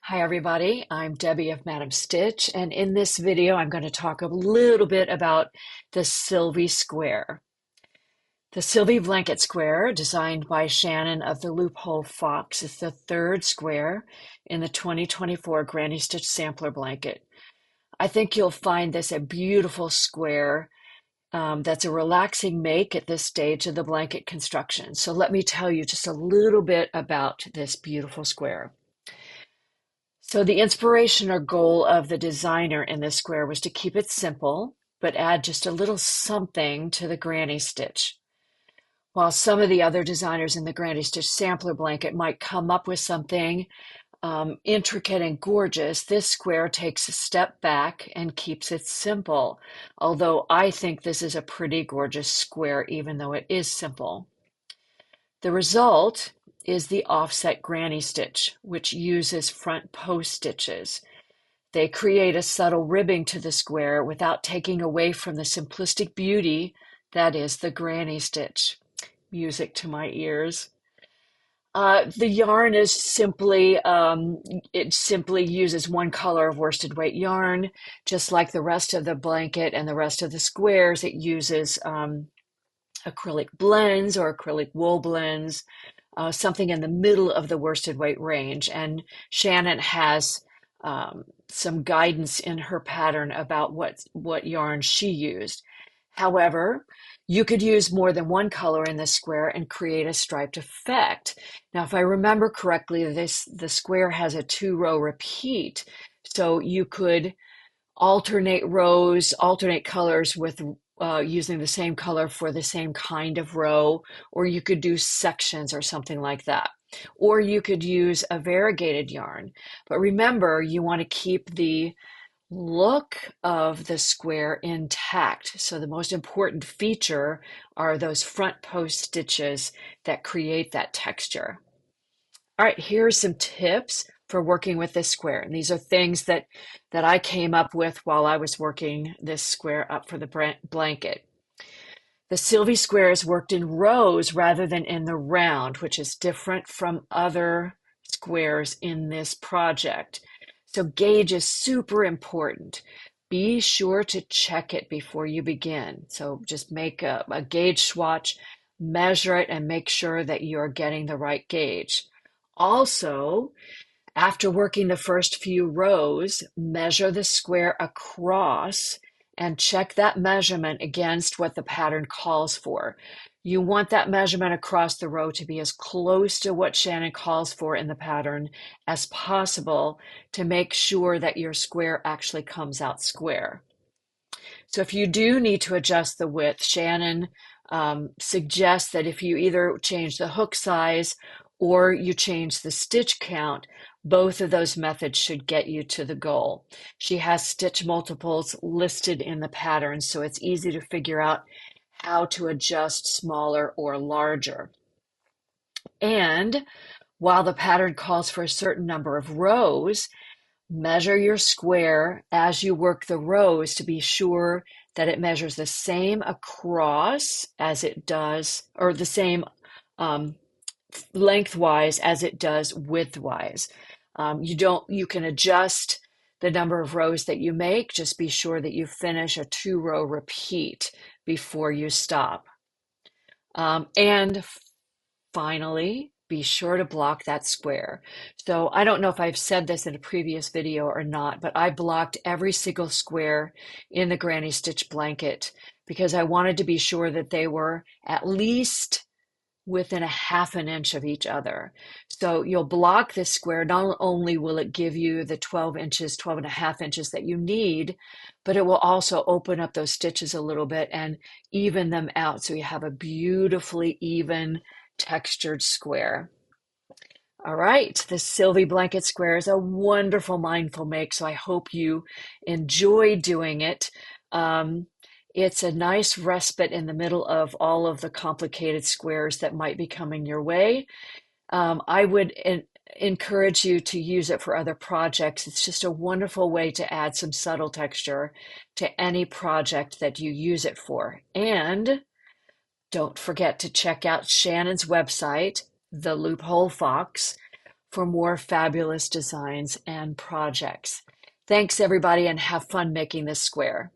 Hi everybody, I'm Debbie of MadameStitch, and in this video I'm going to talk a little bit about the Sylvie Square. The Sylvie Blanket Square, designed by Shannon of the Loophole Fox, is the third square in the 2024 Granny Stitch Sampler Blanket. I think you'll find this a beautiful square that's a relaxing make at this stage of the blanket construction. So let me tell you just a little bit about this beautiful square. So the inspiration or goal of the designer in this square was to keep it simple, but add just a little something to the granny stitch. While some of the other designers in the granny stitch sampler blanket might come up with something intricate and gorgeous, this square takes a step back and keeps it simple. Although I think this is a pretty gorgeous square, even though it is simple. The result is the offset granny stitch, which uses front post stitches. They create a subtle ribbing to the square without taking away from the simplistic beauty that is the granny stitch. Music to my ears. The yarn is it simply uses one color of worsted weight yarn, just like the rest of the blanket and the rest of the squares. It uses acrylic blends or acrylic wool blends, something in the middle of the worsted weight range. And Shannon has some guidance in her pattern about what yarn she used. However, you could use more than one color in the square and create a striped effect. Now, if I remember correctly, the square has a 2-row repeat, so you could alternate rows, alternate colors with using the same color for the same kind of row, or you could do sections or something like that. Or you could use a variegated yarn. But remember, you want to keep the look of the square intact. So the most important feature are those front post stitches that create that texture. All right, here's some tips for working with this square. And these are things that I came up with while I was working this square up for the blanket. The Sylvie square is worked in rows rather than in the round, which is different from other squares in this project. So gauge is super important. Be sure to check it before you begin. So just make a gauge swatch, measure it, and make sure that you're getting the right gauge. Also, after working the first few rows, measure the square across and check that measurement against what the pattern calls for. You want that measurement across the row to be as close to what Shannon calls for in the pattern as possible to make sure that your square actually comes out square. So if you do need to adjust the width, Shannon suggests that if you either change the hook size or you change the stitch count, both of those methods should get you to the goal. She has stitch multiples listed in the pattern, so it's easy to figure out how to adjust smaller or larger. And while the pattern calls for a certain number of rows, measure your square as you work the rows to be sure that it measures the same across as it does, or the same lengthwise as it does widthwise. You can adjust the number of rows that you make. Just be sure that you finish a 2-row repeat before you stop. And finally, be sure to block that square. So I don't know if I've said this in a previous video or not, but I blocked every single square in the Granny Stitch blanket because I wanted to be sure that they were at least within a 1/2 inch of each other. So you'll block this square. Not only will it give you the 12 inches, 12.5 inches that you need, but it will also open up those stitches a little bit and even them out so you have a beautifully even textured square. All right, the Sylvie Blanket Square is a wonderful mindful make, so I hope you enjoy doing it. It's a nice respite in the middle of all of the complicated squares that might be coming your way. I would encourage you to use it for other projects. It's just a wonderful way to add some subtle texture to any project that you use it for. And don't forget to check out Shannon's website, The Loophole Fox, for more fabulous designs and projects. Thanks, everybody, and have fun making this square.